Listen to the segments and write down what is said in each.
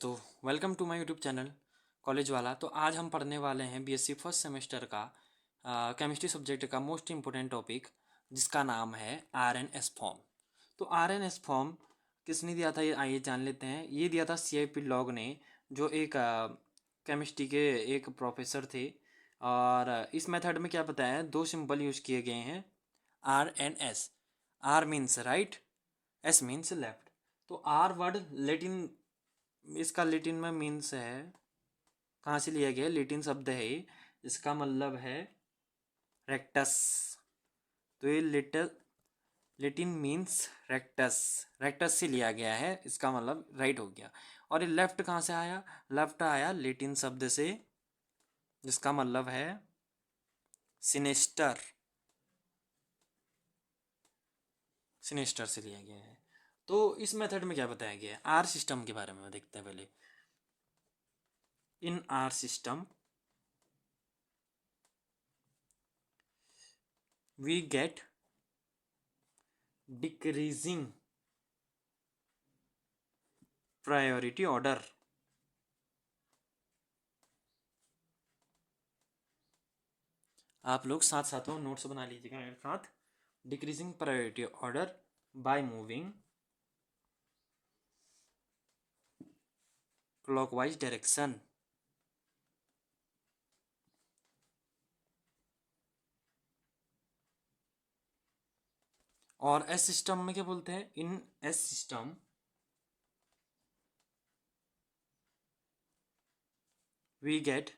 दोस्तों, welcome to my YouTube channel college वाला। तो आज हम पढ़ने वाले हैं बीएससी फर्स्ट सेमेस्टर का केमिस्ट्री सब्जेक्ट का मोस्ट इम्पोर्टेंट टॉपिक, जिसका नाम है आरएनएस फॉर्म। तो आरएनएस फॉर्म किसने दिया था, ये आइए जान लेते हैं। ये दिया था सीआईपी लॉग ने, जो एक केमिस्ट्री के एक प्रोफेसर थे। और इस मेथड में क्या बताया है, दो सिंबल यूज किए गए हैं, R N S. R means right, S means left. तो आर वर्ड लेटिन, इसका लेटिन में मीन्स है, कहाँ से लिया गया है, लेटिन शब्द है ये, इसका मतलब है रेक्टस। तो ये लेटिन मीन्स रेक्टस, रेक्टस से लिया गया है, इसका मतलब राइट हो गया। और ये लेफ्ट कहाँ से आया, लेफ्ट आया लेटिन शब्द से, जिसका मतलब है सिनेस्टर, सिनेस्टर से लिया गया है। तो इस मेथड में क्या बताया गया है, आर सिस्टम के बारे में देखते हैं पहले। इन are system we get decreasing priority order। आप लोग साथ साथ में नोट्स बना लीजिएगा मेरे साथ। Decreasing priority order by moving clockwise direction. और एस सिस्टम में क्या बोलते हैं, in S system we get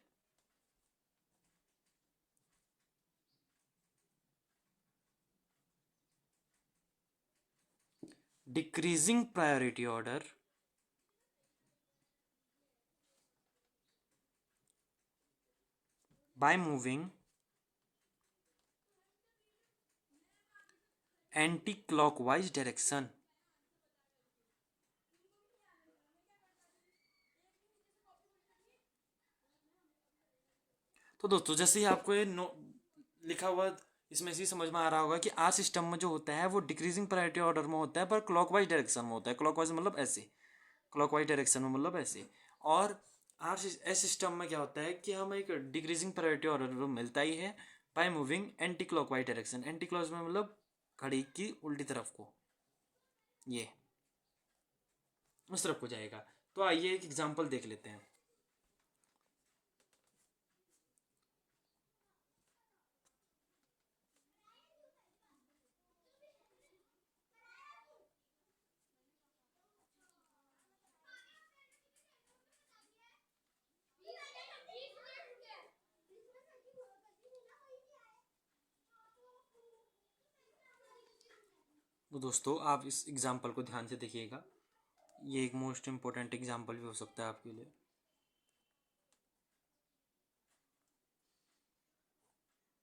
decreasing priority order by moving anti clockwise direction. तो दोस्तों, जैसे ही आपको ये लिखा हुआ इसमें से समझ में आ रहा होगा कि आर सिस्टम में जो होता है वो डिक्रीजिंग प्रायोरिटी ऑर्डर में होता है, पर क्लॉकवाइज डायरेक्शन में होता है। क्लॉकवाइज मतलब ऐसे, क्लॉकवाइज डायरेक्शन में मतलब ऐसे। और आर एस सिस्टम में क्या होता है कि हमें एक डिक्रीजिंग प्रायोरिटी ऑर्डर मिलता ही है bye moving anti clockwise direction. Anti clock में मतलब घड़ी की उल्टी तरफ को, ये उस तरफ को जाएगा। तो आइए एक एग्जांपल देख लेते हैं। तो दोस्तों, आप इस एग्जांपल को ध्यान से देखिएगा, ये एक मोस्ट इम्पोर्टेंट एग्जांपल भी हो सकता है आपके लिए।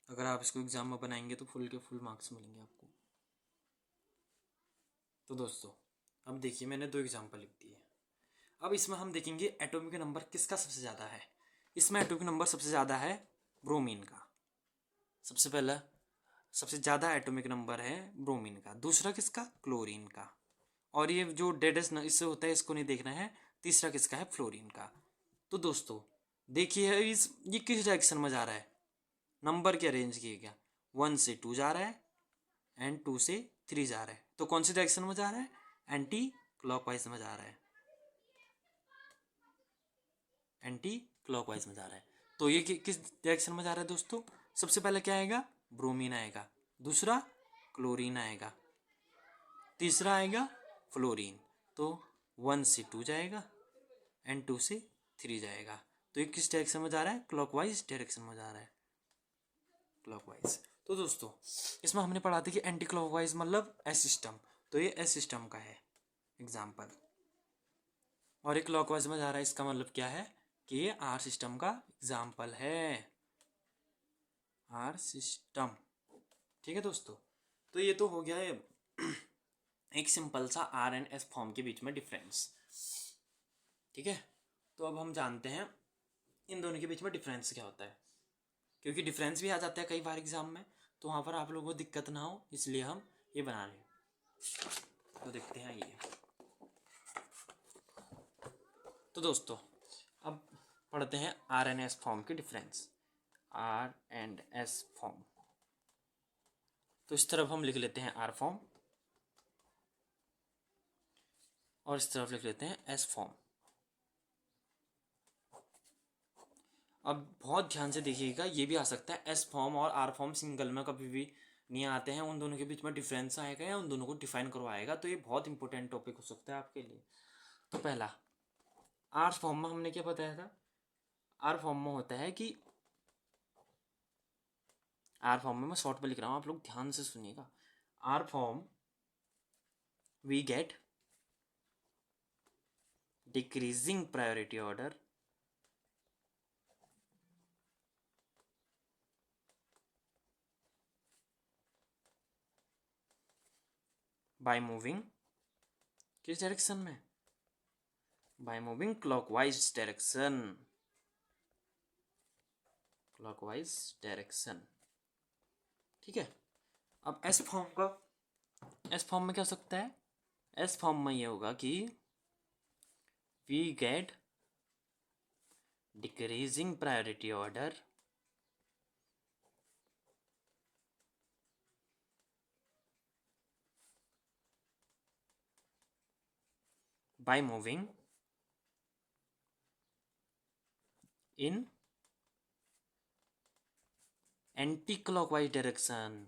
अगर आप इसको एग्जाम में बनाएंगे तो फुल के फुल मार्क्स मिलेंगे आपको। तो दोस्तों, अब देखिए, मैंने दो एग्जांपल लिख दिए। अब इसमें हम देखेंगे एटॉमिक नंबर किसका सबसे ज़्यादा है। इसमें एटॉमिक नंबर सबसे ज़्यादा है ब्रोमीन का। सबसे पहला, सबसे ज़्यादा एटॉमिक नंबर है ब्रोमीन का। दूसरा किसका, क्लोरीन का। और ये जो डेडेस्ट इससे होता है इसको नहीं देखना है। तीसरा किसका है, फ्लोरीन का। तो दोस्तों देखिए, ये किस डायरेक्शन में जा रहा है, नंबर के अरेंज किए गया। 1 से 2 जा रहा है एंड 2 से 3 जा रहा है। तो कौन सी डायरेक्शन में जा रहा है, एंटी क्लॉकवाइज में जा रहा है, एंटी क्लॉकवाइज में जा रहा है। तो ये किस डायरेक्शन में जा रहा है दोस्तों, सबसे पहले क्या आएगा, ब्रोमीन आएगा। दूसरा क्लोरीन आएगा। तीसरा आएगा फ्लोरीन। तो 1 से 2 जाएगा एंड 2 से 3 जाएगा। तो ये किस डायरेक्शन में जा रहा है, क्लॉकवाइज डायरेक्शन में जा रहा है, क्लॉकवाइज। तो दोस्तों, इसमें हमने पढ़ा था कि एंटी क्लॉकवाइज मतलब एस सिस्टम। तो ये एस सिस्टम का है एग्जाम्पल। और ये क्लॉकवाइज में जा रहा है, इसका मतलब क्या है कि ये आर सिस्टम का एग्जाम्पल है, आर सिस्टम। ठीक है दोस्तों, तो ये तो हो गया है एक सिंपल सा आर एंड एस फॉर्म के बीच में डिफरेंस। ठीक है, तो अब हम जानते हैं इन दोनों के बीच में डिफरेंस क्या होता है, क्योंकि डिफरेंस भी आ जाता है कई बार एग्जाम में, तो वहाँ पर आप लोगों को दिक्कत ना हो, इसलिए हम ये बना रहे हैं। तो देखते हैं ये। तो तो दोस्तों अब पढ़ते हैं आर एन एस फॉर्म के difference. R and S form, तो इस तरफ हम लिख लेते हैं आर फॉर्म और इस तरफ लिख लेते हैं एस फॉर्म। अब बहुत ध्यान से देखिएगा, ये भी आ सकता है एस फॉर्म और आर फॉर्म सिंगल में कभी भी नहीं आते हैं, उन दोनों के बीच में डिफरेंस आएगा या उन दोनों को डिफाइन करवाएगा। तो ये बहुत इंपॉर्टेंट टॉपिक हो सकता है आपके लिए। तो पहला आर फॉर्म में हमने क्या बताया था, आर फॉर्म में होता है कि आर फॉर्म में मैं शॉर्ट में लिख रहा हूँ, आप लोग ध्यान से सुनिएगा। R form we get decreasing priority order by moving किस डायरेक्शन में, by moving clockwise direction, clockwise direction. ठीक है। अब एस फॉर्म का, एस फॉर्म में क्या हो सकता है, एस फॉर्म में ये होगा कि we get decreasing priority order by moving in anti clockwise direction,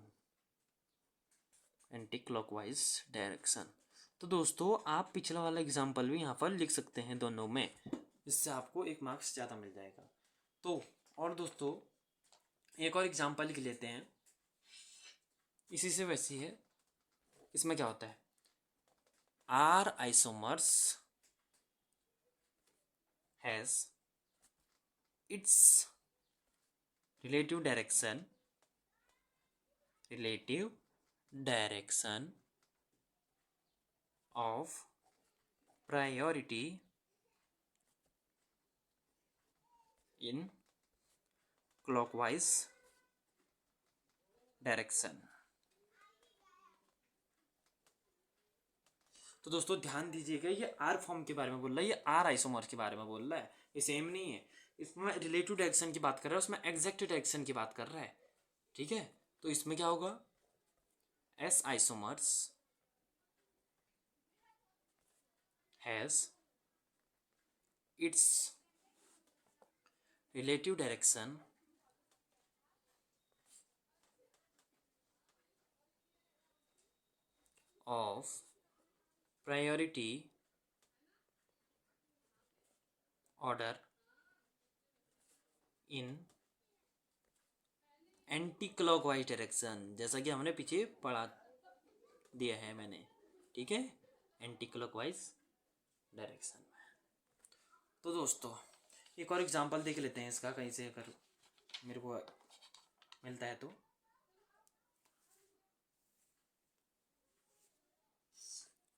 anti clockwise direction. तो दोस्तों आप पिछला वाला एग्जाम्पल भी यहाँ पर लिख सकते हैं दोनों में, इससे आपको एक मार्क्स ज़्यादा मिल जाएगा। तो और दोस्तों एक और एग्जाम्पल लिख लेते हैं, इसी से वैसी है। इसमें क्या होता है, R isomers has its relative direction of priority in clockwise direction। तो दोस्तों ध्यान दीजिएगा, ये आर फॉर्म के बारे में बोल रहा है, ये आर आइसोमर के बारे में बोल रहा है, ये सेम नहीं है। इसमें रिलेटिव डायरेक्शन की बात कर रहा है, उसमें एग्जैक्ट डायरेक्शन की बात कर रहा है। ठीक है। तो इसमें क्या होगा, S isomers has it's relative direction of priority order in anti clockwise direction, जैसा कि हमने पीछे पढ़ा दिया है मैंने। ठीक है, एंटी क्लॉकवाइज डायरेक्शन में। तो दोस्तों एक और एग्जांपल देख लेते हैं इसका, कहीं से अगर मेरे को मिलता है तो।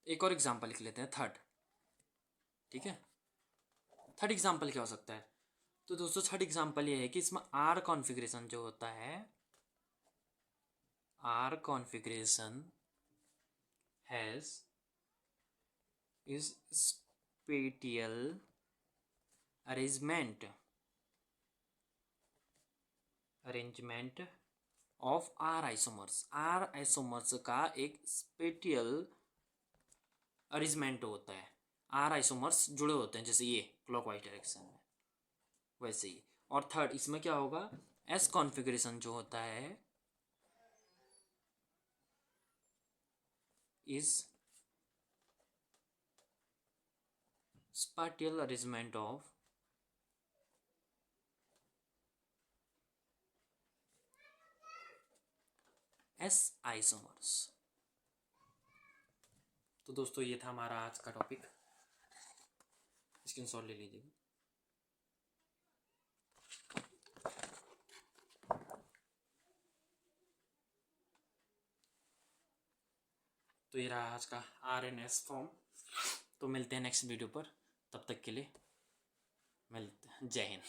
एक और एग्जांपल लिख लेते हैं, थर्ड। ठीक है, थर्ड एग्जांपल क्या हो सकता है, तो दोस्तों थर्ड एग्जांपल ये है कि इसमें आर कॉन्फ़िगरेशन जो होता है, R configuration has is spatial arrangement of R isomers. R isomers का एक स्पेटियल अरेंजमेंट होता है, आर आइसोमर्स जुड़े होते हैं जैसे ये क्लॉकवाइज डायरेक्शन में, वैसे ही। और थर्ड इसमें क्या होगा, एस कॉन्फ़िगरेशन जो होता है is spatial arrangement of S isomers. तो दोस्तों ये था हमारा आज का टॉपिक, स्क्रीनशॉट ले लीजिए। तो ये रहा आज का आर एन एस फॉर्म। तो मिलते हैं नेक्स्ट वीडियो पर, तब तक के लिए मिलते हैं, जय हिंद।